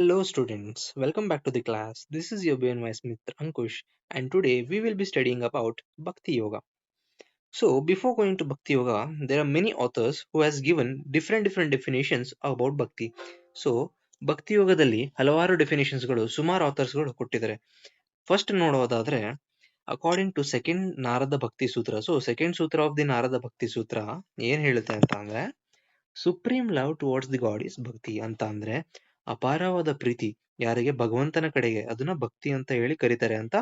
Hello students, welcome back to the class. This is your BNY Smith Ankush and today we will be studying about Bhakti Yoga. So before going to Bhakti Yoga, there are many authors who has given different definitions about Bhakti. So Bhakti ಯೋಗದಲ್ಲಿ ಹಲವಾರು ಡೆಫಿನೇಷನ್ಸ್ಗಳು ಸುಮಾರು ಆಥರ್ಸ್ಗಳು ಕೊಟ್ಟಿದ್ದಾರೆ. First ನೋಡೋದಾದ್ರೆ according to second Narada ಭಕ್ತಿ ಸೂತ್ರ. So second ಸೂತ್ರ of the Narada ಭಕ್ತಿ ಸೂತ್ರ ಏನ್ ಹೇಳುತ್ತೆ ಅಂತ ಅಂದ್ರೆ supreme love towards the god is bhakti ಅಂತ ಅಂದ್ರೆ ಅಪಾರವಾದ ಪ್ರೀತಿ ಯಾರಿಗೆ ಭಗವಂತನ ಕಡೆಗೆ ಅದನ್ನ ಭಕ್ತಿ ಅಂತ ಹೇಳಿ ಕರೀತಾರೆ ಅಂತ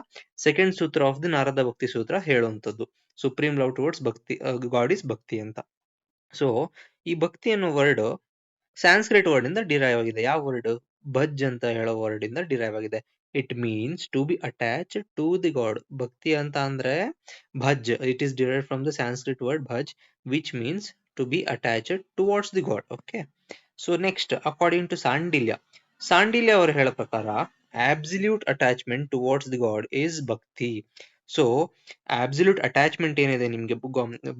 ಸೆಕೆಂಡ್ ಸೂತ್ರ ಆಫ್ ದಿ ನಾರದ ಭಕ್ತಿ ಸೂತ್ರ ಹೇಳುವಂಥದ್ದು. ಸುಪ್ರೀಂ ಲವ್ ಟುವರ್ಡ್ಸ್ ಭಕ್ತಿ ಗಾಡ್ ಇಸ್ ಭಕ್ತಿ ಅಂತ. ಸೊ ಈ ಭಕ್ತಿ ಅನ್ನೋ ವರ್ಡ್ ಸ್ಯಾನ್ಸ್ಕ್ರಿಟ್ ವರ್ಡ್ ಇಂದ ಡಿರೈವ್ ಆಗಿದೆ. ಯಾವ ವರ್ಡ್? ಭಜ್ ಅಂತ ಹೇಳೋ ವರ್ಡ್ ಇಂದ ಡಿರೈವ್ ಆಗಿದೆ. It means to be attach to the God. ಭಕ್ತಿ ಅಂತ ಅಂದ್ರೆ ಭಜ್. It is derive from the Sanskrit word bhaj which means to be attached towards the God. Okay. So next according to Shandilya ಅವರು ಹೇಳೋ ಪ್ರಕಾರ absolute attachment towards the God is bhakti. So absolute attachment ಏನಿದೆ ನಿಮ್ಗೆ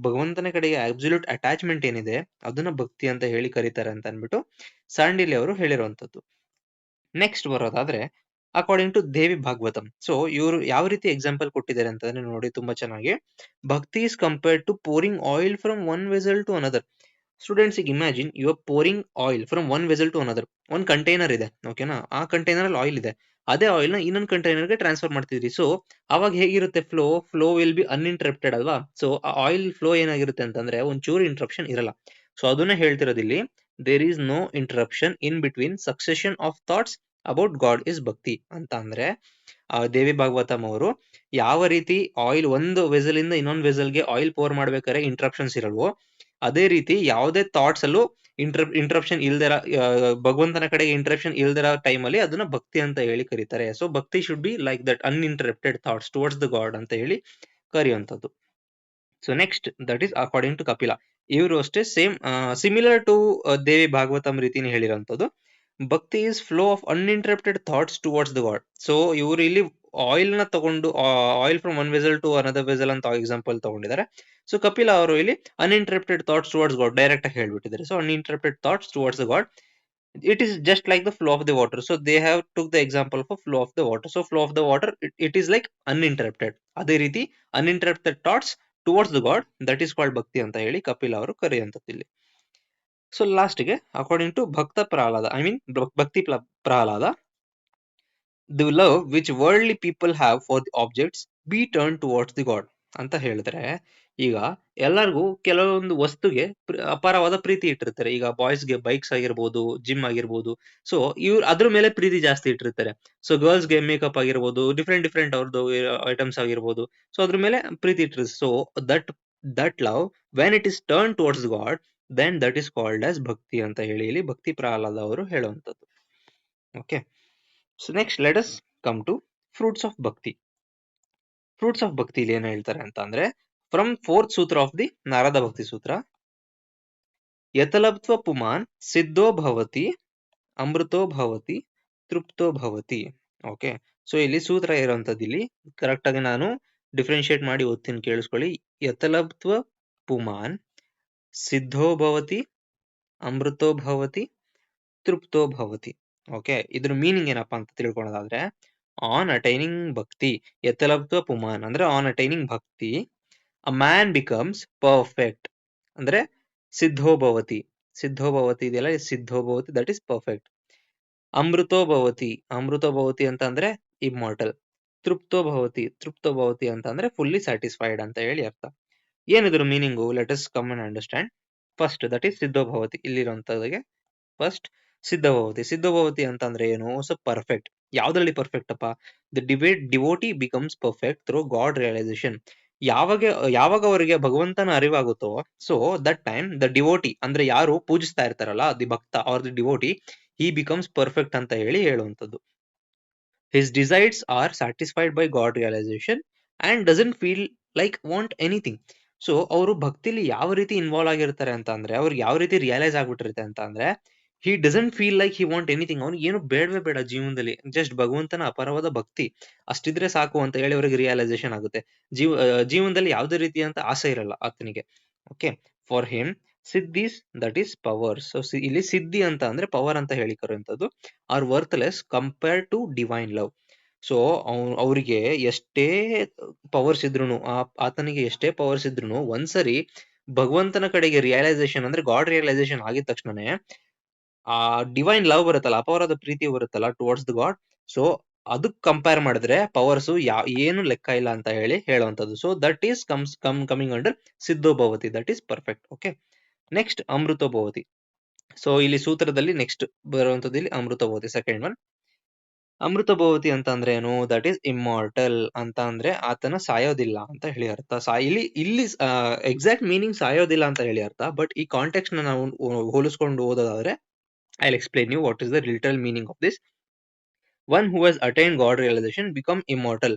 ಭಗವಂತನ ಕಡೆಗೆ ಆಬ್ಸಲ್ಯೂಟ್ ಅಟ್ಯಾಚ್ಮೆಂಟ್ ಏನಿದೆ ಅದನ್ನ ಭಕ್ತಿ ಅಂತ ಹೇಳಿ ಕರೀತಾರೆ ಅಂತ ಅನ್ಬಿಟ್ಟು ಸಾಂಡಿಲ್ಯ ಅವರು ಹೇಳಿರುವಂತದ್ದು. ನೆಕ್ಸ್ಟ್ ಬರೋದಾದ್ರೆ according to Devi Bhagavatam. So ಇವರು ಯಾವ ರೀತಿ ಎಕ್ಸಾಂಪಲ್ ಕೊಟ್ಟಿದ್ದಾರೆ ಅಂತಂದ್ರೆ ನೋಡಿ ತುಂಬಾ ಚೆನ್ನಾಗಿ. Bhakti is compared to pouring oil from one vessel to another. Students ಈಗ imagine you are pouring oil from one vessel to another. ಒಂದ್ ಕಂಟೈನರ್ ಇದೆ, ಓಕೆನಾ? ಆ ಕಂಟೈನರ್ ಅಲ್ಲಿ ಆಯಿಲ್ ಇದೆ. ಅದೇ ಆಯಿಲ್ ನ ಇನ್ನೊಂದು ಕಂಟೈನರ್ಗೆ ಟ್ರಾನ್ಸ್ಫರ್ ಮಾಡ್ತಿದ್ರಿ. ಸೊ ಅವಾಗ ಹೇಗಿರುತ್ತೆ ಫ್ಲೋ ವಿಲ್ ಬಿ ಅನ್ಇಂಟರಪ್ಟೆಡ್ ಅಲ್ವಾ? ಸೊ ಆ ಆಯಿಲ್ ಫ್ಲೋ ಏನಾಗಿರುತ್ತೆ ಅಂತಂದ್ರೆ ಒಂಚೂರು ಇಂಟರಪ್ಷನ್ ಇರಲ್ಲ. ಸೊ ಅದನ್ನ ಹೇಳ್ತಿರೋದು ಇಲ್ಲಿ. There is no interruption in between succession of thoughts about God is bhakti ಅಂತ ಅಂದ್ರೆ ದೇವಿ ಭಾಗವತಂ ಅವರು ಯಾವ ರೀತಿ ಆಯಿಲ್ ಒಂದು ವೆಸಲ್ ಇಂದ ಇನ್ನೊಂದು ವೆಸಲ್ಗೆ ಆಯಿಲ್ ಪೋರ್ ಮಾಡ್ಬೇಕಾದ್ರೆ ಇಂಟರಪ್ಷನ್ಸ್ ಇರಲ್ವೋ ಅದೇ ರೀತಿ ಯಾವುದೇ ಥಾಟ್ಸ್ ಅಲ್ಲೂ ಇಂಟರಪ್ಷನ್ ಇಲ್ದಿರ ಭಗವಂತನ ಕಡೆಗೆ ಇಂಟರಪ್ಷನ್ ಇಲ್ದಿರ ಟೈಮ್ ಅಲ್ಲಿ ಅದನ್ನ ಭಕ್ತಿ ಅಂತ ಹೇಳಿ ಕರೀತಾರೆ. So bhakti should be like that uninterrupted thoughts towards the God ಅಂತ ಹೇಳಿ ಕರೆಯುವಂಥದ್ದು. So next that is according to Kapila. ಇವರು ಅಷ್ಟೇ same similar to Devi Bhagavatam ರೀತಿನೇ ಹೇಳಿರೋಂಥದ್ದು. Bhakti is flow of uninterrupted thoughts towards the God. So ಇವರು ಇಲ್ಲಿ ಆಯಿಲ್ ನ ತಗೊಂಡು oil from one vessel to another vessel ಅಂತ ಎಕ್ಸಾಂಪಲ್ ತಗೊಂಡಿದ್ದಾರೆ. ಸೊ ಕಪಿಲ ಅವರು ಇಲ್ಲಿ uninterrupted thoughts towards God direct ಆಗಿ ಹೇಳ್ಬಿಟ್ಟಿದ್ದಾರೆ. So uninterrupted thoughts towards the god it is just like the flow of the water. So they have took the example of flow of the water. So flow of the water it is like uninterrupted. ಅದೇ ರೀತಿ uninterrupted thoughts towards the god, that is called ಭಕ್ತಿ ಅಂತ ಹೇಳಿ ಕಪಿಲ್ ಅವರು ಕರೆಯುವಂಥದ್ದು ಇಲ್ಲಿ. So last ಗೆ according to Bhakta Prahlada, I mean bhakti Prahlada, the love which worldly people have for the objects be turn towards the God ಅಂತ ಹೇಳಿದ್ರೆ, ಈಗ ಎಲ್ಲರಿಗೂ ಕೆಲವೊಂದು ವಸ್ತುಗೆ ಅಪಾರವಾದ ಪ್ರೀತಿ ಇಟ್ಟಿರ್ತಾರೆ. ಈಗ ಬಾಯ್ಸ್ಗೆ ಬೈಕ್ಸ್ ಆಗಿರ್ಬೋದು, ಜಿಮ್ ಆಗಿರ್ಬೋದು. ಸೊ ಇವ್ರು ಅದ್ರ ಮೇಲೆ ಪ್ರೀತಿ ಜಾಸ್ತಿ ಇಟ್ಟಿರ್ತಾರೆ. ಸೊ ಗರ್ಲ್ಸ್ಗೆ ಮೇಕಪ್ ಆಗಿರ್ಬೋದು, ಡಿಫ್ರೆಂಟ್ ಅವ್ರದ್ದು ಐಟಮ್ಸ್ ಆಗಿರ್ಬೋದು. ಸೊ ಅದ್ರ ಮೇಲೆ ಪ್ರೀತಿ ಇಟ್ಟಿರ್ತಾರೆ. So that love when it is turn towards God then that is called as bhakti ಅಂತ ಹೇಳಿ ಇಲ್ಲಿ ಭಕ್ತಿ ಪ್ರಹ್ಲಾದ ಅವರು ಹೇಳುವಂಥದ್ದು. Okay. So next let us come to fruits of bhakti. Fruits of bhakti ಇಲ್ಲಿ ಏನ್ ಹೇಳ್ತಾರೆ ಅಂತ ಅಂದ್ರೆ, ಫ್ರಮ್ ಫೋರ್ತ್ ಸೂತ್ರ ಆಫ್ ದಿ ನಾರದ ಭಕ್ತಿ ಸೂತ್ರ, ಯತಲಬ್ತ್ವ ಪುಮಾನ್ ಸಿದ್ಧೋ ಭವತಿ ಅಮೃತೋ ಭವತಿ ತೃಪ್ತೋ ಭವತಿ. ಓಕೆ. ಸೊ ಇಲ್ಲಿ ಸೂತ್ರ ಇರುವಂತದ್ದು ಇಲ್ಲಿ ಕರೆಕ್ಟ್ ಆಗಿ ನಾನು ಡಿಫ್ರೆನ್ಶಿಯೇಟ್ ಮಾಡಿ ಓದ್ತೀನಿ, ಕೇಳಿಸ್ಕೊಳ್ಳಿ. ಯತಲಬ್ತ್ವ ಪುಮಾನ್ ಸಿದ್ಧೋ ಭವತಿ ಅಮೃತೋ ಭವತಿ ತೃಪ್ತೋ ಭವತಿ. ಓಕೆ. ಇದ್ರ ಮೀನಿಂಗ್ ಏನಪ್ಪಾ ಅಂತ ತಿಳ್ಕೊಳ್ಳೋದಾದ್ರೆ, ಆನ್ ಅಟೈನಿಂಗ್ ಭಕ್ತಿ, ಯತಲಬ್ತ್ವ ಪುಮಾನ್ ಅಂದ್ರೆ ಆನ್ ಅಟೈನಿಂಗ್ ಭಕ್ತಿ ಅ ಮ್ಯಾನ್ ಬಿಕಮ್ಸ್ ಪರ್ಫೆಕ್ಟ್. ಅಂದ್ರೆ ಸಿದ್ಧೋ ಭವತಿ ಇದೆಯಲ್ಲ, ಸಿದ್ಧೋ ಭವತಿ ದಟ್ ಇಸ್ ಪರ್ಫೆಕ್ಟ್. ಅಮೃತೋ ಭವತಿ ಅಂತ ಅಂದ್ರೆ ಇಮ್ಮಾರ್ಟಲ್. ತೃಪ್ತೋ ಭವತಿ ಅಂತ ಅಂದ್ರೆ ಫುಲ್ಲಿ ಸ್ಯಾಟಿಸ್ಫೈಡ್ ಅಂತ ಹೇಳಿ ಅರ್ಥ. ಏನಿದ್ರು meaning? Let us come and understand. First that is ಸಿದ್ಧೋ ಭವತಿ. ಇಲ್ಲಿರುವಂತದಿಗೆ ಫಸ್ಟ್ ಸಿದ್ಧಭವತಿ ಅಂತ ಅಂದ್ರೆ ಏನು? So perfect. ಯಾವ್ದ್ರಲ್ಲಿ ಪರ್ಫೆಕ್ಟ್ ಅಪ್ಪ? The devotee becomes perfect through God realisation. ಯಾವಾಗ ಅವರಿಗೆ ಭಗವಂತನ ಅರಿವಾಗುತ್ತೋ, so that time the devotee ಅಂದ್ರೆ ಯಾರು ಪೂಜಿಸ್ತಾ ಇರ್ತಾರಲ್ಲ, the bhakta or the devotee, he becomes perfect ಅಂತ ಹೇಳಿ ಹೇಳುವಂಥದ್ದು. His desires are satisfied by God realisation and doesn't feel like want anything. So ಅವರು ಭಕ್ತಿಲಿ ಯಾವ ರೀತಿ ಇನ್ವಾಲ್ವ್ ಆಗಿರ್ತಾರೆ ಅಂತ ಅಂದ್ರೆ, ಅವ್ರಿಗೆ ಯಾವ ರೀತಿ ರಿಯಲೈಸ್ ಆಗ್ಬಿಟ್ಟಿರುತ್ತೆ ಅಂತ ಅಂದ್ರೆ, he doesn't feel like he want anything. ಅವ್ನಿಗೆ ಏನು ಬೇಡವೇ ಬೇಡ ಜೀವನದಲ್ಲಿ, ಜಸ್ಟ್ ಭಗವಂತನ ಅಪಾರವಾದ ಭಕ್ತಿ ಅಷ್ಟಿದ್ರೆ ಸಾಕು ಅಂತ ಹೇಳಿ ಅವ್ರಿಗೆ ರಿಯಲೈಸೇಷನ್ ಆಗುತ್ತೆ. ಜೀವನದಲ್ಲಿ ಯಾವುದೇ ರೀತಿಯಂತ ಆಸೆ ಇರಲ್ಲ ಆತನಿಗೆ. Okay. For him siddhis that is power. So ಇಲ್ಲಿ ಸಿದ್ಧಿ ಅಂತ ಅಂದ್ರೆ ಪವರ್ ಅಂತ ಹೇಳಿ ಕರುವಂತದ್ದು. Are worthless compare to divine love. So ಅವರಿಗೆ ಎಷ್ಟೇ ಪವರ್ಸ್ ಇದ್ರು, ಆತನಿಗೆ ಎಷ್ಟೇ ಪವರ್ಸ್ ಇದ್ರು, ಒಂದ್ಸರಿ ಭಗವಂತನ ಕಡೆಗೆ ರಿಯಲೈಸೇಷನ್ ಅಂದ್ರೆ ಗಾಡ್ ರಿಯಲೈಸೇಷನ್ ಆಗಿದ ತಕ್ಷಣನೇ ಆ ಡಿವೈನ್ ಲವ್ ಬರುತ್ತಲ್ಲ, ಅಪವರದ ಪ್ರೀತಿ ಬರುತ್ತಲ್ಲ ಟುವರ್ಡ್ಸ್ ದ ಗಾಡ್. ಸೊ ಅದಕ್ಕೆ ಕಂಪೇರ್ ಮಾಡಿದ್ರೆ ಪವರ್ಸ್ ಏನು ಲೆಕ್ಕ ಇಲ್ಲ ಅಂತ ಹೇಳುವಂತದ್ದು. So that is coming under ಸಿದ್ಧೋಭವತಿ, that is perfect. Okay, next ಅಮೃತೋಭವತಿ. ಸೊ ಇಲ್ಲಿ ಸೂತ್ರದಲ್ಲಿ ನೆಕ್ಸ್ಟ್ ಬರುವಂತದ್ದು ಇಲ್ಲಿ ಅಮೃತೋಭವತಿ, ಸೆಕೆಂಡ್ ಒನ್. ಅಮೃತಭವತಿ ಅಂತ ಅಂದ್ರೆ ಏನು? ದಟ್ ಈಸ್ ಇಮ್ಮಾರ್ಟಲ್ ಅಂತ ಅಂದ್ರೆ ಆತನ ಸಾಯೋದಿಲ್ಲ ಅಂತ ಹೇಳಿ ಅರ್ಥ. ಇಲ್ಲಿ ಎಕ್ಸಾಕ್ಟ್ ಮೀನಿಂಗ್ ಸಾಯೋದಿಲ್ಲ ಅಂತ ಹೇಳಿ ಅರ್ಥ. ಬಟ್ ಈ ಕಾಂಟೆಕ್ಸ್ಟ್ ನ ನಾವು ಹೋಲಿಸ್ಕೊಂಡು ಓದೋದಾದ್ರೆ I'll explain you what is the literal meaning of this. One who has attained God realization becomes immortal.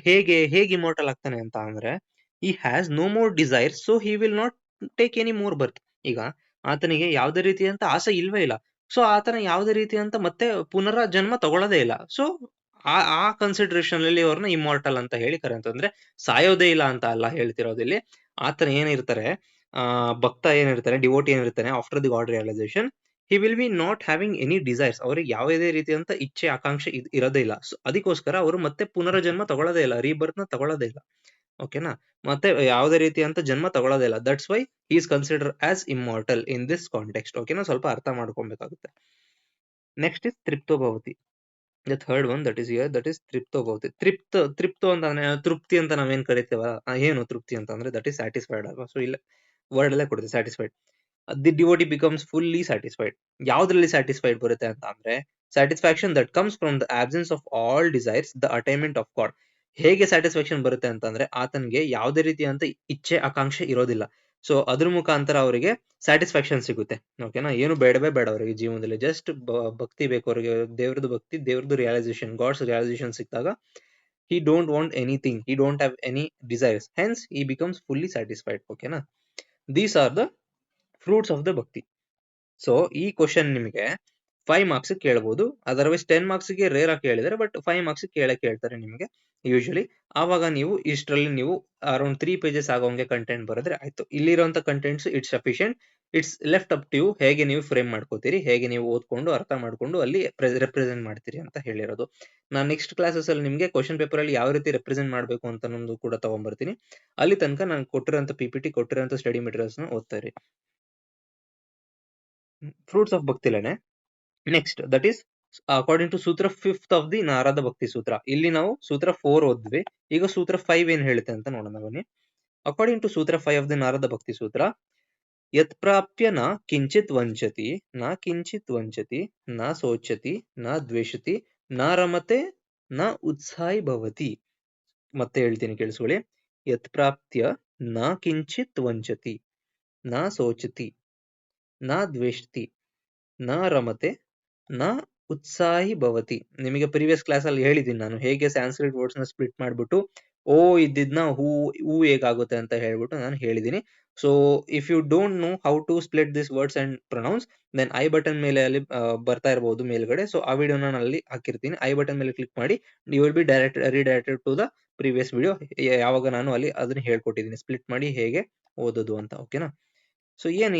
ಹೇಗೆ immortal ಆಗ್ತಾನೆ ಅಂತ ಅಂದ್ರೆ, he has no more desires, so he will not take any more birth. ಈಗ ಆತನಿಗೆ ಯಾವುದೇ ರೀತಿಯಂತ ಆಸೆ ಇಲ್ವೇ ಇಲ್ಲ, ಸೊ ಆತನ ಯಾವುದೇ ರೀತಿಯಂತ ಮತ್ತೆ ಪುನರ ಜನ್ಮ ತಗೊಳ್ಳೋದೇ ಇಲ್ಲ. ಸೊ ಆ ಕನ್ಸಿಡರೇಷನ್ ಅಲ್ಲಿ ಅವ್ರನ್ನ ಇಮ್ಮಾರ್ಟಲ್ ಅಂತ ಹೇಳಿ ಕರೆಂತಂದ್ರೆ ಸಾಯೋದೇ ಇಲ್ಲ ಅಂತ ಅಲ್ಲ ಹೇಳ್ತಿರೋದಿಲ್ಲಿ. ಆತನ ಏನಿರ್ತಾರೆ, ಭಕ್ತ ಏನಿರ್ತಾನೆ, ಡಿವೋಟಿ ಏನಿರ್ತಾನೆ, after the God realisation he will be not having any desires. ಅವ್ರಿಗೆ ಯಾವುದೇ ರೀತಿಯಂತ ಇಚ್ಛೆ ಆಕಾಂಕ್ಷೆ ಇರೋದೇ ಇಲ್ಲ. ಸೊ ಅದಕ್ಕೋಸ್ಕರ ಅವರು ಮತ್ತೆ ಪುನರ್ಜನ್ಮ ತಗೊಳ್ಳೋದೇ ಇಲ್ಲ, ರೀಬರ್ತ್ ನ ತಗೊಳ್ಳೋದೇ ಇಲ್ಲ. ಓಕೆನಾ, ಮತ್ತೆ ಯಾವುದೇ ರೀತಿಯಂತ ಜನ್ಮ ತಗೊಳ್ಳೋದೇ ಇಲ್ಲ. That's why he is consider as immortal in this context. ಓಕೆನಾ, ಸ್ವಲ್ಪ ಅರ್ಥ ಮಾಡ್ಕೊಬೇಕಾಗುತ್ತೆ. ನೆಕ್ಸ್ಟ್ ಇಸ್ ತೃಪ್ತೋಭವತಿ. The third one that is ತೃಪ್ತೋಭವತಿ. ತೃಪ್ತೋ ಅಂತ ಅಂದ್ರೆ ತೃಪ್ತಿ ಅಂತ ನಾವೇನ್ ಕರಿತೇವ, ಏನು ತೃಪ್ತಿ ಅಂತ ಅಂದ್ರೆ ದಟ್ ಈಸ್ ಸ್ಯಾಟಿಸ್ಫೈಡ್ ಅಲ್ವಾ. ಸೊ ಇಲ್ಲ ವರ್ಡ್ ಅಲ್ಲೇ ಕೊಡುತ್ತೆ satisfied. The devotee becomes fully satisfied. ಯಾವ್ದ್ರಲ್ಲಿ ಸ್ಯಾಟಿಸ್ಫೈಡ್ ಬರುತ್ತೆ ಅಂತ ಅಂದ್ರೆ satisfaction that comes from the absence of all desires, the attainment of god. ಹೇಗೆ ಸ್ಯಾಟಿಸ್ಫ್ಯಾಕ್ಷನ್ ಬರುತ್ತೆ ಅಂತಂದ್ರೆ ಆತನಿಗೆ ಯಾವುದೇ ರೀತಿಯಂತ ಇಚ್ಛೆ ಆಕಾಂಕ್ಷೆ ಇರೋದಿಲ್ಲ. ಸೊ ಅದ್ರ ಮುಖಾಂತರ ಅವರಿಗೆ ಸ್ಯಾಟಿಸ್ಫ್ಯಾಕ್ಷನ್ ಸಿಗುತ್ತೆ. ಓಕೆನಾ, ಏನು ಬೇಡವೇ ಬೇಡ ಅವರಿಗೆ ಜೀವನದಲ್ಲಿ, ಜಸ್ಟ್ ಭಕ್ತಿ ಬೇಕು ಅವರಿಗೆ, ದೇವ್ರದ್ದು ಭಕ್ತಿ, ದೇವ್ರದ್ದು ರಿಯಲೈಸೇಷನ್, ಗಾಡ್ಸ್ ರಿಯಲೈಸೇಷನ್ ಸಿಕ್ಕಾಗ he don't want anything, he don't have any desires, hence he becomes fully satisfied. ಓಕೆನಾ, these are the fruits of the bhakti. So ಈ ಕ್ವಶನ್ ನಿಮಗೆ 5 ಮಾರ್ಕ್ಸ್ ಕೇಳಬಹುದು, ಅದರ್ವೈಸ್ 10 ಮಾರ್ಕ್ಸ್ ಗೆ ರೇರ್ ಆಗಿ ಕೇಳಿದರೆ, ಬಟ್ 5 ಮಾರ್ಕ್ಸ್ ಕೇಳ್ತಾರೆ ನಿಮಗೆ ಯೂಶಲಿ. ಆವಾಗ ನೀವು ಇಷ್ಟರಲ್ಲಿ ನೀವು ಅರೌಂಡ್ 3 ಪೇಜಸ್ ಆಗೋಂಗೆ ಕಂಟೆಂಟ್ ಬರೆದ್ರೆ ಆಯ್ತು. ಇಲ್ಲಿರುವಂತ contents it's sufficient. It's left up to you, ಹೇಗೆ ನೀವು ಫ್ರೇಮ್ ಮಾಡ್ಕೋತೀರಿ, ಹೇಗೆ ನೀವು ಓದ್ಕೊಂಡು ಅರ್ಥ ಮಾಡ್ಕೊಂಡು ಅಲ್ಲಿ ರೆಪ್ರೆಸೆಂಟ್ ಮಾಡ್ತೀರಿ ಅಂತ ಹೇಳಿರೋದು. ನಾನು ನೆಕ್ಸ್ಟ್ ಕ್ಲಾಸಸ್ ಅಲ್ಲಿ ನಿಮಗೆ ಕ್ವಶನ್ ಪೇಪರ್ ಅಲ್ಲಿ ಯಾವ ರೀತಿ ರೆಪ್ರೆಸೆಂಟ್ ಮಾಡಬೇಕು ಅಂತ ನಮ್ದು ಕೂಡ ತಗೊಂಡ್ಬರ್ತೀನಿ. ಅಲ್ಲಿ ತನಕ ನಾನು ಕೊಟ್ಟಿರೋಂಥ PPT, ಕೊಟ್ಟಿರೋಂಥ ಸ್ಟಡಿ ಮೆಟೀರಿಯಲ್ಸ್ ನ ಓದ್ತಾರೆ. ಫ್ರೂಟ್ಸ್ ಆಫ್ ಭಕ್ತಿ ಲೇನೆ. Next that is according to sutra 5th of the Narada ಭಕ್ತಿ ಸೂತ್ರ. ಇಲ್ಲಿ ನಾವು ಸೂತ್ರ 4 ಓದ್ವಿ, ಈಗ ಸೂತ್ರ 5 ಏನ್ ಹೇಳುತ್ತೆ ಅಂತ ನೋಡೋಣ ಬನ್ನಿ. ಅಕಾರ್ಡಿಂಗ್ ಟು ಸೂತ್ರ 5 ಆಫ್ ದಿ ನಾರದ ಭಕ್ತಿ ಸೂತ್ರ, ಯತ್ ಪ್ರಾಪ್ಯ ನ ಕಿಂಚಿತ್ ವಂಚತಿ, ನ ಕಿಂಚಿತ್ ವಂಚತಿ, ನ ಶೋಚತಿ, ನ ದ್ವೇಷತಿ, ನ ರಮತೆ, ನ ಉತ್ಸಾಹಿ ಭವತಿ. ಮತ್ತೆ ಹೇಳ್ತೀನಿ ಕೇಳಿಸ್ಕೊಳ್ಳಿ. ಯತ್ ಪ್ರಾಪ್ಯ ನ ಕಿಂಚಿತ್ ವಂಚತಿ, ನ ಶೋಚತಿ, ನ ದ್ವೇಷತಿ, ನ ರಮತೆ, ನ ಉತ್ಸಾಹಿ ಭವತಿ. ನಿಮಗೆ ಪ್ರೀವಿಯಸ್ ಕ್ಲಾಸ್ ಅಲ್ಲಿ ಹೇಳಿದ್ದೀನಿ ನಾನು ಹೇಗೆ ಸ್ಯಾನ್ಸ್ಕ್ರಿಟ್ ವರ್ಡ್ಸ್ ನ ಸ್ಪ್ಲಿಟ್ ಮಾಡ್ಬಿಟ್ಟು ಓ ಇದ್ದಿದ್ನ ಹೂ ಹೇಗಾಗುತ್ತೆ ಅಂತ ಹೇಳ್ಬಿಟ್ಟು ನಾನು ಹೇಳಿದ್ದೀನಿ. So if you don't know how to split this words and pronouns, then i button ಮೇಲೆ ಅಲ್ಲಿ ಬರ್ತಾ ಇರಬಹುದು ಮೇಲ್ಗಡೆ. ಸೊ ಆ ವಿಡಿಯೋ ನಾನು ಅಲ್ಲಿ ಹಾಕಿರ್ತೀನಿ, ಐ ಬಟನ್ ಮೇಲೆ ಕ್ಲಿಕ್ ಮಾಡಿ you will be redirected to the previous video, ಯಾವಾಗ ನಾನು ಅಲ್ಲಿ ಅದನ್ನ ಹೇಳ್ಕೊಟ್ಟಿದ್ದೀನಿ ಸ್ಪ್ಲಿಟ್ ಮಾಡಿ ಹೇಗೆ ಓದೋದು ಅಂತ. ಓಕೆನಾ, ಸೊ ಏನ್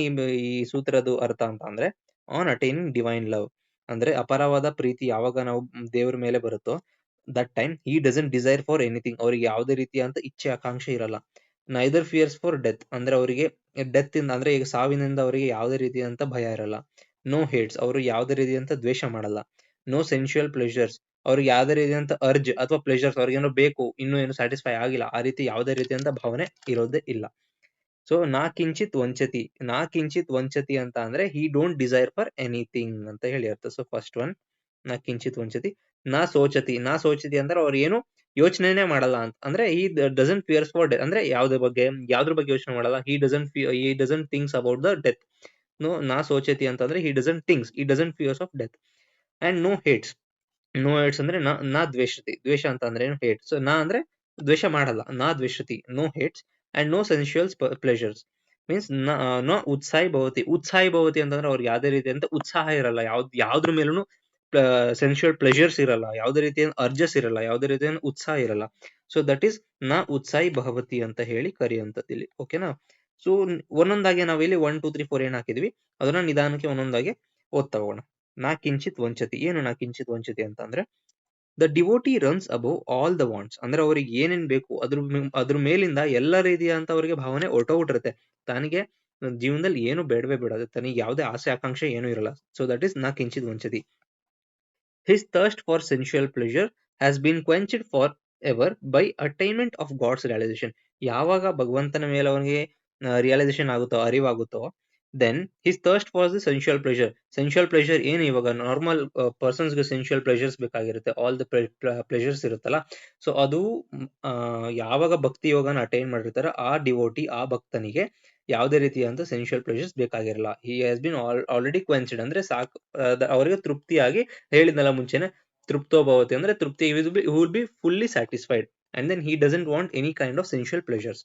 ಈ ಸೂತ್ರದ ಅರ್ಥ ಅಂತ ಅಂದ್ರೆ, ಆನ್ ಅಟೈನಿಂಗ್ ಡಿವೈನ್ ಲವ್ ಅಂದ್ರೆ ಅಪಾರವಾದ ಪ್ರೀತಿ ಯಾವಾಗ ನಾವು ದೇವ್ರ ಮೇಲೆ ಬರುತ್ತೋ, that time he doesn't desire for anything. ಅವ್ರಿಗೆ ಯಾವುದೇ ರೀತಿಯಂತ ಇಚ್ಛೆ ಆಕಾಂಕ್ಷೆ ಇರಲ್ಲ. ನೈದರ್ ಫಿಯರ್ಸ್ ಫಾರ್ ಡೆತ್ ಅಂದ್ರೆ ಅವರಿಗೆ ಡೆತ್ ಇಂದ ಅಂದ್ರೆ ಈಗ ಸಾವಿನಿಂದ ಅವರಿಗೆ ಯಾವುದೇ ರೀತಿಯಂತ ಭಯ ಇರಲ್ಲ. ನೋ ಹೇಟ್ಸ್, ಅವರು ಯಾವುದೇ ರೀತಿಯಂತ ದ್ವೇಷ ಮಾಡಲ್ಲ. ನೋ ಸೆನ್ಶುಯಲ್ ಪ್ಲೆಷರ್ಸ್, ಅವ್ರಿಗೆ ಯಾವುದೇ ರೀತಿಯಂತ ಅರ್ಜ್ ಅಥವಾ ಪ್ಲೆಷರ್ಸ್, ಅವ್ರಿಗೇನೋ ಬೇಕು ಇನ್ನೂ ಏನು ಸ್ಯಾಟಿಸ್ಫೈ ಆಗಿಲ್ಲ, ಆ ರೀತಿ ಯಾವುದೇ ರೀತಿಯಂತ ಭಾವನೆ ಇರೋದೇ ಇಲ್ಲ. ಸೊ ನಾ ಕಿಂಚಿತ್ ವಂಚತಿ, ನಾ ಕಿಂಚಿತ್ ವಂಚತಿ ಅಂತ ಅಂದ್ರೆ he don't desire for anything ಅಂತ ಹೇಳಿ ಅರ್ಥ. ಸೊ ಫಸ್ಟ್ ಒನ್ ನಾ ಕಿಂಚಿತ್ ವಂಚತಿ. ನಾ ಶೋಚತಿ, ನಾ ಶೋಚತಿ ಅಂದ್ರೆ ಅವ್ರು ಏನು ಯೋಚನೆನೇ ಮಾಡಲ್ಲ ಅಂತ ಅಂದ್ರೆ he doesn't fears for death ಅಂದ್ರೆ ಯಾವ್ದ್ರ ಬಗ್ಗೆ ಯೋಚನೆ ಮಾಡಲ್ಲ. He doesn't thinks about the death. ನಾ ಶೋಚತಿ ಅಂತಂದ್ರೆ he doesn't fears of death. And no hates ಅಂದ್ರೆ ನಾ ದ್ವೇಷತಿ, ದ್ವೇಷ ಅಂತ ಅಂದ್ರೆ ಏನು ಹೇಟ್. ಸೊ ನಾ ಅಂದ್ರೆ ದ್ವೇಷ ಮಾಡಲ್ಲ, ನಾ ದ್ವೇಷತಿ, no hates. And no sensual pleasures means no ಉತ್ಸಾಹಿ ಭವತಿ ಅಂತಂದ್ರೆ ಅವ್ರಿಗೆ ಯಾವುದೇ ರೀತಿಯಂತ ಉತ್ಸಾಹ ಇರಲ್ಲ, ಯಾವ್ದ್ರ ಮೇಲೂ ಸೆನ್ಶುಯಲ್ ಪ್ಲೆಷರ್ಸ್ ಇರಲ್ಲ, ಯಾವುದೇ ರೀತಿಯ ಅರ್ಜಸ್ ಇರಲ್ಲ, ಯಾವುದೇ ರೀತಿಯ ಉತ್ಸಾಹ ಇರಲ್ಲ. ಸೊ ದಟ್ ಈಸ್ ನಾ ಉತ್ಸಾಹಿ ಭವತಿ ಅಂತ ಹೇಳಿ ಕರೆಯುವಂಥದ್ದು ಇಲ್ಲಿ. ಓಕೆನಾ, ಸೊ ಒಂದೊಂದಾಗಿ ನಾವಿಲ್ಲಿ 1 2 3 4 ಏನ್ ಹಾಕಿದ್ವಿ ಅದನ್ನ ನಿಧಾನಕ್ಕೆ ಒಂದೊಂದಾಗಿ ಓದ್ತಾ ಹೋಗೋಣ. ನಾ ಕಿಂಚಿತ್ ವಂಚತಿ. ಏನು ನಾ ಕಿಂಚಿತ್ ವಂಚತಿ ಅಂತ ಅಂದ್ರೆ the devotee runs above all the wants. ಅಂದ್ರೆ ಅವ್ರಿಗೆ ಏನೇನ್ ಬೇಕು ಅದ್ರ ಮೇಲಿಂದ ಎಲ್ಲ ರೀತಿಯಾದಂತ ಅವರಿಗೆ ಭಾವನೆ ಹೊರಟೋಗ್ಬಿಟ್ಟಿರುತ್ತೆ. ತನಗೆ ಜೀವನದಲ್ಲಿ ಏನು ಬೇಡವೇ ಬೇಡ, ತನಗೆ ಯಾವುದೇ ಆಸೆ ಆಕಾಂಕ್ಷೆ ಏನು ಇರಲ್ಲ. ಸೊ ದಟ್ ಇಸ್ ನಾ ಕಿಂಚಿತ್ ವಂಚತಿ. His thirst for sensual pleasure has been quenched forever by attainment of God's realization. ಯಾವಾಗ ಭಗವಂತನ ಮೇಲೆ ಅವನಿಗೆ ರಿಯಲೈಸೇಷನ್ ಆಗುತ್ತೋ, ಅರಿವಾಗುತ್ತೋ, then his thirst for the sensual pleasure. Sensual pleasure ಏನು ಇವಾಗ ನಾರ್ಮಲ್ ಪರ್ಸನ್ಸ್ಗೆ ಸೆನ್ಶುಯಲ್ ಪ್ಲೆಜರ್ಸ್ ಬೇಕಾಗಿರುತ್ತೆ, ಆಲ್ ದ ಪ್ಲೆಜರ್ಸ್ ಇರುತ್ತಲ್ಲ. ಸೊ ಅದು ಯಾವಾಗ ಭಕ್ತಿ ಯೋಗನ ಅಟೈನ್ ಮಾಡಿರ್ತಾರೆ ಆ ಡಿವೋಟಿ, ಆ ಭಕ್ತನಿಗೆ ಯಾವುದೇ ರೀತಿಯಾದಂತ ಸೆನ್ಶುಯಲ್ ಪ್ಲೆಜರ್ಸ್ ಬೇಕಾಗಿರಲ್ಲ. He has been already quenched ಅಂದ್ರೆ ಸಾಕು, ಅವರಿಗೆ ತೃಪ್ತಿಯಾಗಿ, ಹೇಳಿದ್ನಲ್ಲ ಮುಂಚೆನೆ, ತೃಪ್ತೋ ಭವತಿ ಅಂದ್ರೆ ತೃಪ್ತಿ, will be fully satisfied and then he doesn't want any kind of sensual pleasures.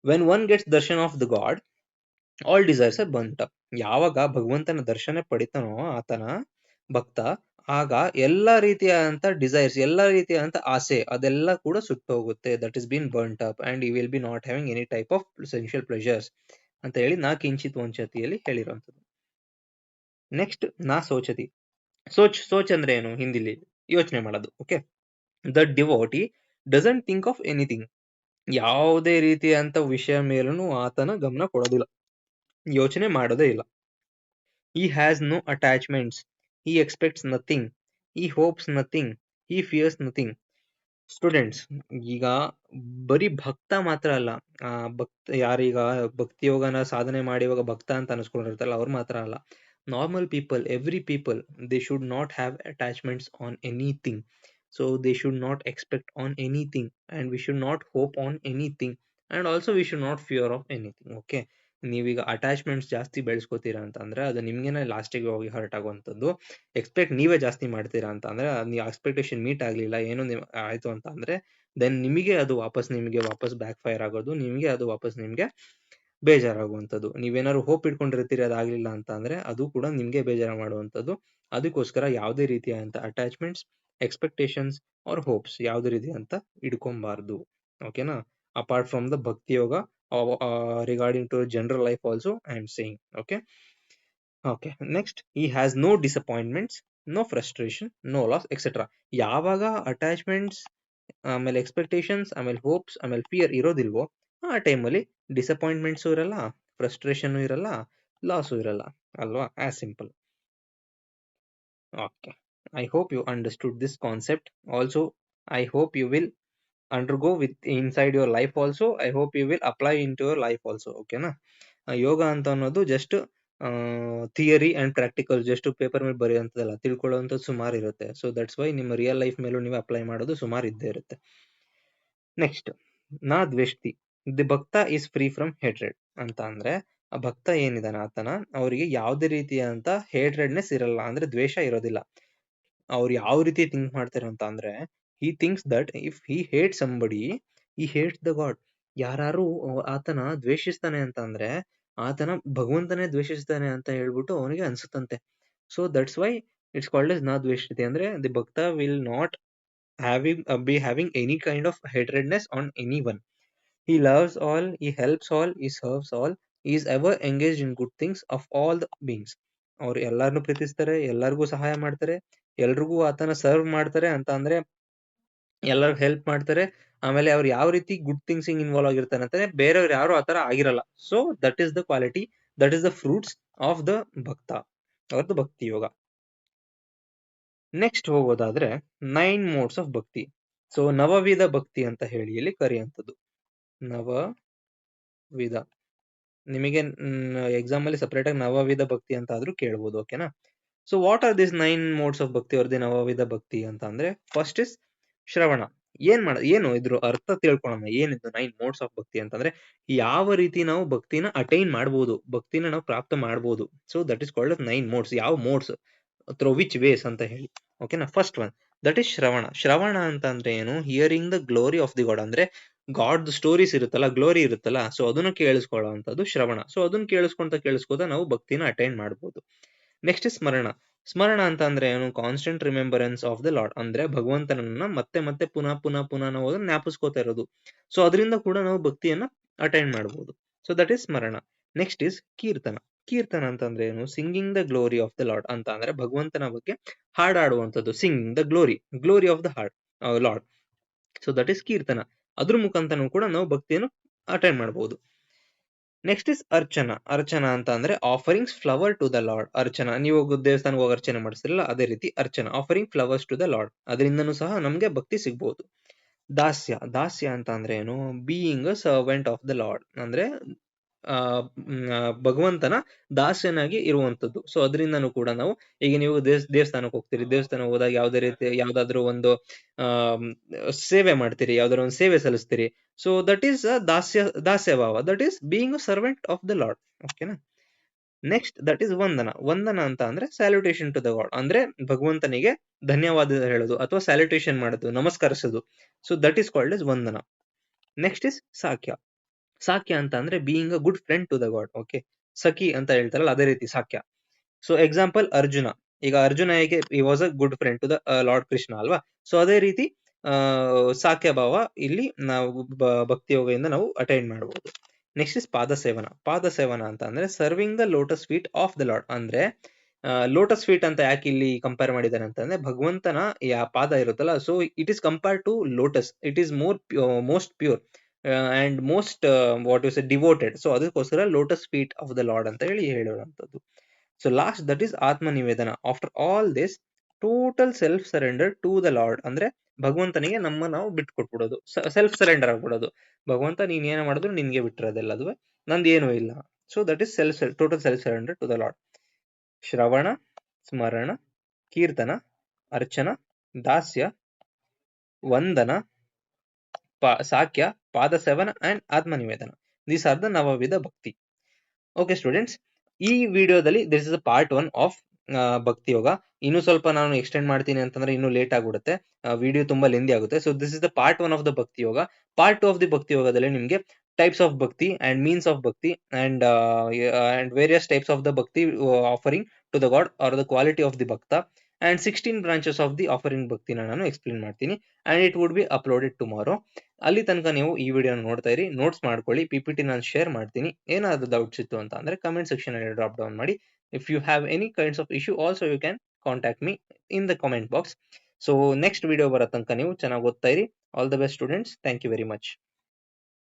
When one gets darshan of the God all desires are burnt up. ಯಾವಾಗ ಭಗವಂತನ ದರ್ಶನ ಪಡಿತಾನೋ ಆತನ ಭಕ್ತ, ಆಗ ಎಲ್ಲಾ ರೀತಿಯಾದಂತ ಡಿಸೈರ್ಸ್, ಎಲ್ಲಾ ರೀತಿಯಾದಂತ ಆಸೆ ಅದೆಲ್ಲ ಕೂಡ ಸುಟ್ಟೋಗುತ್ತೆ. That is been burnt up and you will be not having any type of sensual pleasures ಅಂತ ಹೇಳಿ ನಾ ಕಿಂಚಿತ್ ವಂಚತಿಯಲ್ಲಿ ಹೇಳಿರುವಂಥದ್ದು. ನೆಕ್ಸ್ಟ್ ನಾ ಸೋಚತಿ. ಸೋಚ್ ಅಂದ್ರೆ ಏನು ಹಿಂದಿಲಿ? ಯೋಚನೆ ಮಾಡೋದು. Okay. The devotee doesn't think of anything. ಯಾವುದೇ ರೀತಿಯಂತ ವಿಷಯ ಮೇಲೂ ಆತನ ಗಮನ ಕೊಡೋದಿಲ್ಲ, ಯೋಚನೆ ಮಾಡೋದೇ ಇಲ್ಲ. He has no attachments. He expects nothing. He hopes nothing. He fears nothing. Students, ಈಗ ಬರೀ ಭಕ್ತ ಮಾತ್ರ ಅಲ್ಲ, ಯಾರೀಗ ಭಕ್ತಿ ಯೋಗನ ಸಾಧನೆ ಮಾಡಿ ಇವಾಗ ಭಕ್ತ ಅಂತ ಅನ್ಸ್ಕೊಂಡಿರ್ತಾರಲ್ಲ ಅವ್ರು ಮಾತ್ರ ಅಲ್ಲ, normal people, every people, they should not have attachments on anything. So they should not expect on anything and we should not hope on anything and also we should not fear of anything. Okay. ನೀವೀಗ attachments ಜಾಸ್ತಿ ಬೆಳೆಸ್ಕೋತೀರಾ ಅಂತ ಅಂದ್ರೆ ಅದು ನಿಮ್ಗೆನೆ ಲಾಸ್ಟಿಗೆ ಹೋಗಿ hurt ಆಗುವಂಥದ್ದು. Expect ನೀವೇ ಜಾಸ್ತಿ ಮಾಡ್ತೀರಾ ಅಂತ ಅಂದ್ರೆ ನೀವು ಎಕ್ಸ್ಪೆಕ್ಟೇಷನ್ ಮೀಟ್ ಆಗಲಿಲ್ಲ, ಏನು ಆಯ್ತು ಅಂತ ಅಂದ್ರೆ ದೆನ್ ನಿಮಗೆ ಅದು ವಾಪಸ್ ಬ್ಯಾಕ್ ಫೈರ್ ಆಗೋದು, ನಿಮಗೆ ಅದು ವಾಪಸ್ ನಿಮಗೆ ಬೇಜಾರಾಗುವಂಥದ್ದು. ನೀವೇನಾದ್ರು ಹೋಪ್ ಇಟ್ಕೊಂಡಿರ್ತೀರಿ ಅದಾಗ್ಲಿಲ್ಲ ಅಂತ ಅಂದ್ರೆ ಅದು ಕೂಡ ನಿಮ್ಗೆ ಬೇಜಾರು ಮಾಡುವಂಥದ್ದು. ಅದಕ್ಕೋಸ್ಕರ ಯಾವುದೇ ರೀತಿಯಾದಂತ ಅಟ್ಯಾಚ್ಮೆಂಟ್ಸ್, ಎಕ್ಸ್ಪೆಕ್ಟೇಷನ್ಸ್ ಆರ್ ಹೋಪ್ಸ್ ಯಾವುದೇ ರೀತಿ ಅಂತ ಇಟ್ಕೊಬಾರ್ದು. ಓಕೆನಾ? Apart from the bhakti yoga, regarding to general life also I am saying. Okay. Next, he has no disappointments, no frustration, no loss, etc. ಯಾವಾಗ ಅಟ್ಯಾಚ್ಮೆಂಟ್ಸ್, ಆಮೇಲೆ ಎಕ್ಸ್ಪೆಕ್ಟೇಷನ್ಸ್, ಆಮೇಲೆ ಹೋಪ್ಸ್, ಆಮೇಲೆ ಫಿಯರ್ ಇರೋದಿಲ್ವೋ ಆ ಟೈಮಲ್ಲಿ ಡಿಸಪಾಯಿಂಟ್ಮೆಂಟ್ಸು ಇರಲ್ಲ, ಫ್ರಸ್ಟ್ರೇಷನ್ ಇರಲ್ಲ, ಲಾಸು ಇರಲ್ಲ ಅಲ್ವಾ? As simple. Okay. I hope you understood this concept. Also I hope you will undergo with inside your life also. I hope you will apply into your life also. ಓಕೆನಾ? ಯೋಗ ಅಂತ ಅನ್ನೋದು just theory and practical, just paper ಮೇಲೆ ಬರೆಯುವಂಥದ್ದಲ್ಲ, ತಿಳ್ಕೊಳ್ಳುವಂಥದ್ದು ಸುಮಾರು ಇರುತ್ತೆ. So that's Y ನಿಮ್ಮ real life ಮೇಲೂ ನೀವು apply ಮಾಡೋದು ಸುಮಾರು ಇದ್ದೇ ಇರುತ್ತೆ. ನೆಕ್ಸ್ಟ್, ನಾ ದ್ವೇಷ್ಟಿ. ದಿ ಭಕ್ತ ಈಸ್ ಫ್ರೀ ಫ್ರಮ್ ಹೇಟ್ರೆಡ್ ಅಂತ ಅಂದ್ರೆ ಆ ಭಕ್ತ ಏನಿದಾನ ಆತನ, ಅವರಿಗೆ ಯಾವುದೇ ರೀತಿಯಾದಂತ ಹೇಟ್ರೆಡ್ನೆಸ್ ಇರಲ್ಲ, ಅಂದ್ರೆ ದ್ವೇಷ ಇರೋದಿಲ್ಲ. ಅವ್ರು ಯಾವ ರೀತಿ ಥಿಂಕ್ ಮಾಡ್ತಾರೆ ಅಂತ ಅಂದ್ರೆ, he thinks that if he hates somebody, he hates the god. ಯಾರು ಆತನ ದ್ವೇಷಿಸ್ತಾನೆ ಅಂತ ಅಂದ್ರೆ ಆತನ ಭಗವಂತನೇ ದ್ವೇಷಿಸ್ತಾನೆ ಅಂತ ಹೇಳ್ಬಿಟ್ಟು ಅವನಿಗೆ ಅನ್ಸುತ್ತಂತೆ. So that's why it's called as ನಾ ದ್ವೇಷಿತೆ. ಅಂದ್ರೆ the bhakta will not be having any kind of hatredness on anyone. He loves all, he helps all, he serves all, he is ever engaged in good things of all the beings. ಅವ್ರು ಎಲ್ಲಾರನ್ನು ಪ್ರೀತಿಸ್ತಾರೆ, ಎಲ್ಲರಿಗೂ ಸಹಾಯ ಮಾಡ್ತಾರೆ, ಎಲ್ರಿಗೂ ಆತನ serve ಮಾಡ್ತಾರೆ ಅಂತ ಅಂದ್ರೆ ಎಲ್ಲರಿಗೂ ಹೆಲ್ಪ್ ಮಾಡ್ತಾರೆ. ಆಮೇಲೆ ಅವ್ರು ಯಾವ ರೀತಿ ಗುಡ್ ಥಿಂಗ್ಸ್ ಇನ್ವಾಲ್ವ್ ಆಗಿರ್ತಾರೆ ಅಂತಾನೆ ಬೇರೆಯವ್ರು ಯಾರು ಆತರ ಆಗಿರಲ್ಲ. So that is the quality, that is the fruits of the ಭಕ್ತ, ಅವ್ರದ್ದು ಭಕ್ತಿ ಯೋಗ. ನೆಕ್ಸ್ಟ್ ಹೋಗೋದಾದ್ರೆ 9 ಮೋಡ್ಸ್ ಆಫ್ ಭಕ್ತಿ. ಸೊ ನವವಿಧ ಭಕ್ತಿ ಅಂತ ಹೇಳಿ ಇಲ್ಲಿ ಕರೆಯುವಂಥದ್ದು. ನವವಿಧ, ನಿಮಗೆ ಎಕ್ಸಾಮ್ ಅಲ್ಲಿ ಸಪರೇಟ್ ಆಗಿ ನವವಿಧ ಭಕ್ತಿ ಅಂತ ಆದ್ರೂ ಕೇಳ್ಬೋದು. ಓಕೆನಾ? So what are this 9 modes of ಭಕ್ತಿ, ಅವ್ರದ್ದು ನವವಿಧ ಭಕ್ತಿ ಅಂತ ಅಂದ್ರೆ ಫಸ್ಟ್ ಇಸ್ ಶ್ರವಣ. ಏನು ಇದ್ರ ಅರ್ಥ ತಿಳ್ಕೊಳ್ಳೋಣ. ಏನಿದ್ದು 9 ಮೋಡ್ಸ್ ಆಫ್ ಭಕ್ತಿ ಅಂತಂದ್ರೆ ಯಾವ ರೀತಿ ನಾವು ಭಕ್ತಿನ ಅಟೈನ್ ಮಾಡ್ಬೋದು, ಭಕ್ತಿನ ನಾವು ಪ್ರಾಪ್ತ ಮಾಡ್ಬೋದು. So that is called 9 modes. ಯಾವ ಮೋಡ್ಸ್, ಥ್ರೂ ವಿಚ್ ವೇಸ್ ಅಂತ ಹೇಳಿ. ಓಕೆನಾ? ಫಸ್ಟ್ ಒನ್ ದಟ್ ಇಸ್ ಶ್ರವಣ. ಶ್ರವಣ ಅಂತ ಅಂದ್ರೆ ಏನು? Hearing the glory of the god, ಅಂದ್ರೆ ಗಾಡ್ ಸ್ಟೋರೀಸ್ ಇರುತ್ತಲ್ಲ, ಗ್ಲೋರಿ ಇರುತ್ತಲ್ಲ, ಸೊ ಅದನ್ನ ಕೇಳಿಸ್ಕೊಳ್ಳುವಂಥದ್ದು ಶ್ರವಣ. ಸೊ ಅದನ್ನ ಕೇಳಿಸ್ಕೊಂತ ನಾವು ಭಕ್ತಿನ ಅಟೈನ್ ಮಾಡ್ಬೋದು. ನೆಕ್ಸ್ಟ್ ಸ್ಮರಣ. ಸ್ಮರಣ ಅಂತ ಅಂದ್ರೆ ಏನು? Constant remembrance of the lord, ಅಂದ್ರೆ ಭಗವಂತನನ್ನ ಮತ್ತೆ ಮತ್ತೆ ಪುನಃ ನಾವು ಜ್ಞಾಪಿಸ್ಕೋತಾ ಇರೋದು. ಸೊ ಅದರಿಂದ ಕೂಡ ನಾವು ಭಕ್ತಿಯನ್ನ ಅಟೈನ್ ಮಾಡ್ಬೋದು. So that is smarana. Next is kirtana. ಕೀರ್ತನ ಅಂತಂದ್ರೆ ಏನು? Singing the glory of the lord ಅಂತ ಅಂದ್ರೆ ಭಗವಂತನ ಬಗ್ಗೆ ಹಾಡಾಡುವಂಥದ್ದು. Singing the glory of the Lord. So that is kirtana. ಅದ್ರ ಮುಖಾಂತರನೂ ಕೂಡ ನಾವು ಭಕ್ತಿಯನ್ನು ಅಟೆಂಡ್ ಮಾಡಬಹುದು. Next is Archana. ಅರ್ಚನಾ ಅಂತ ಅಂದ್ರೆ offerings flower to the Lord. ಅರ್ಚನಾ, ನೀವು ದೇವಸ್ಥಾನಕ್ಕೆ ಹೋಗಿ ಅರ್ಚನೆ ಮಾಡಿಸ್ತಿರಲ್ಲ, ಅದೇ ರೀತಿ ಅರ್ಚನಾ, offering flowers to the Lord. ಅದರಿಂದನೂ ಸಹ ನಮ್ಗೆ ಭಕ್ತಿ ಸಿಗ್ಬಹುದು. ದಾಸ್ಯ. ದಾಸ್ಯ ಅಂತ ಅಂದ್ರೆ ಏನು? Being a servant of the lord, ಅಂದ್ರೆ ಭಗವಂತನ ದಾಸ್ಯನಾಗಿ ಇರುವಂತದ್ದು. ಸೊ ಅದರಿಂದನೂ ಕೂಡ ನಾವು, ಈಗ ನೀವು ದೇವಸ್ಥಾನಕ್ಕೆ ಹೋಗ್ತೀರಿ, ದೇವಸ್ಥಾನಕ್ಕೆ ಹೋದಾಗ ಯಾವುದೇ ರೀತಿ ಯಾವ್ದಾದ್ರು ಒಂದು ಆ ಸೇವೆ ಮಾಡ್ತೀರಿ, ಯಾವ್ದಾದ್ರು ಒಂದು ಸೇವೆ ಸಲ್ಲಿಸ್ತೀರಿ. ಸೊ ದಟ್ ಈಸ್ ದಾಸ್ಯ ಭಾವ, that is being a servant of the lord. ಓಕೆನಾ? ನೆಕ್ಸ್ಟ್ ದಟ್ ಈಸ್ ವಂದನ. ವಂದನ ಅಂತ ಅಂದ್ರೆ ಸ್ಯಾಲ್ಯುಟೇಷನ್ ಟು ದ ಗಾಡ್, ಅಂದ್ರೆ ಭಗವಂತನಿಗೆ ಧನ್ಯವಾದ ಹೇಳೋದು ಅಥವಾ ಸ್ಯಾಲ್ಯುಟೇಷನ್ ಮಾಡೋದು, ನಮಸ್ಕರಿಸೋದು. So that is called as vandana. Next is sakhya. ಸಾಕ್ಯ ಅಂತ ಅಂದ್ರೆ being a good friend to the God. Okay, ಸಖಿ ಅಂತ ಹೇಳ್ತಾರಲ್ಲ, ಅದೇ ರೀತಿ ಸಾಕ್ಯ. So example Arjuna. ಈಗ ಅರ್ಜುನ ಹೇಗೆ ಈ was a good friend to the Lord Krishna ಅಲ್ವಾ? ಸೊ ಅದೇ ರೀತಿ ಸಾಕ್ಯ ಭಾವ ಇಲ್ಲಿ ನಾವು ಭಕ್ತಿ ಯೋಗದಿಂದ ನಾವು ಅಟೈನ್ ಮಾಡಬಹುದು. ನೆಕ್ಸ್ಟ್ ಇಸ್ ಪಾದ ಸೇವನ. ಪಾದ ಸೇವನ ಅಂತ ಅಂದ್ರೆ serving the lotus feet of the lord. ಅಂದ್ರೆ ಲೋಟಸ್ ಫೀಟ್ ಅಂತ ಯಾಕೆ ಇಲ್ಲಿ ಕಂಪೇರ್ ಮಾಡಿದ್ದಾರೆ ಅಂತಂದ್ರೆ, ಭಗವಂತನ ಪಾದ ಇರುತ್ತಲ್ಲ, so it is compared to lotus. It is most pure and most what is devoted. So ಅದಕ್ಕೋಸ್ಕರ lotus feet of the lord ಅಂತ ಹೇಳಿ ಹೇಳುವಂಥದ್ದು. ಸೊ ಲಾಸ್ಟ್ ದಟ್ ಈಸ್ ಆತ್ಮ ನಿವೇದನ. After all this, total self surrender to the lord, ಅಂದ್ರೆ ಭಗವಂತನಿಗೆ ನಾವು ಬಿಟ್ಕೊಟ್ಬಿಡೋದು, self surrender ಆಗ್ಬಿಡೋದು. ಭಗವಂತ ನೀನ್ ಏನೇ ಮಾಡಿದ್ರು ನಿನ್ಗೆ ಬಿಟ್ಟಿರೋದೆಲ್ಲದು, ನಂದು ಏನೂ ಇಲ್ಲ. So that is total self surrender to the Lord. ಶ್ರವಣ, ಸ್ಮರಣ, ಕೀರ್ತನ, ಅರ್ಚನ, ದಾಸ್ಯ, ವಂದನ, ಸಾಕ್ಯ, ಪಾದ ಸೇವನ ಅಂಡ್ ಆತ್ಮ ನಿವೇದನ. ದೀಸ್ ಆರ್ ದ ನವವಿಧ ಭಕ್ತಿ. ಓಕೆ ಸ್ಟೂಡೆಂಟ್ಸ್, ಈ ವಿಡಿಯೋದಲ್ಲಿ ದಿಸ್ ಇಸ್ ಪಾರ್ಟ್ 1 ಆಫ್ ಭಕ್ತಿ ಯೋಗ. ಇನ್ನು ಸ್ವಲ್ಪ ನಾನು ಎಕ್ಸ್ಟೆಂಡ್ ಮಾಡ್ತೀನಿ ಅಂತಂದ್ರೆ ಇನ್ನೂ ಲೇಟ್ ಆಗ್ಬಿಡುತ್ತೆ, ವಿಡಿಯೋ ತುಂಬಾ ಲೆಂದಿ ಆಗುತ್ತೆ. So this is the part 1 of the bhakti yoga. Part 2 of the bhakti ಯೋಗದಲ್ಲಿ ನಿಮಗೆ types of bhakti and means of bhakti and various types of the bhakti offering to the god or the quality of the bhakta and 16 branches of the offering ಭಕ್ತಿನ ನಾನು explain ಮಾಡ್ತೀನಿ. And it would be uploaded tomorrow. ಅಲ್ಲಿ ತನಕ ನೀವು ಈ ವಿಡಿಯೋನ ನೋಡ್ತಾ ಇರಿ, ನೋಟ್ಸ್ ಮಾಡ್ಕೊಳ್ಳಿ, PPT ನಾನು ಶೇರ್ ಮಾಡ್ತೀನಿ. ಏನಾದ್ರು ಡೌಟ್ಸ್ ಇತ್ತು ಅಂತ ಅಂದ್ರೆ ಕಮೆಂಟ್ ಸೆಕ್ಷನ್ ಅಲ್ಲಿ ಡ್ರಾಪ್ ಡೌನ್ ಮಾಡಿ. If you have any kinds of issue also you can contact me in the comment box. So next video ಬರೋ ತನಕ ನೀವು ಚೆನ್ನಾಗಿ ಓದ್ತಾ ಇರಿ. All the best students. Thank you very much.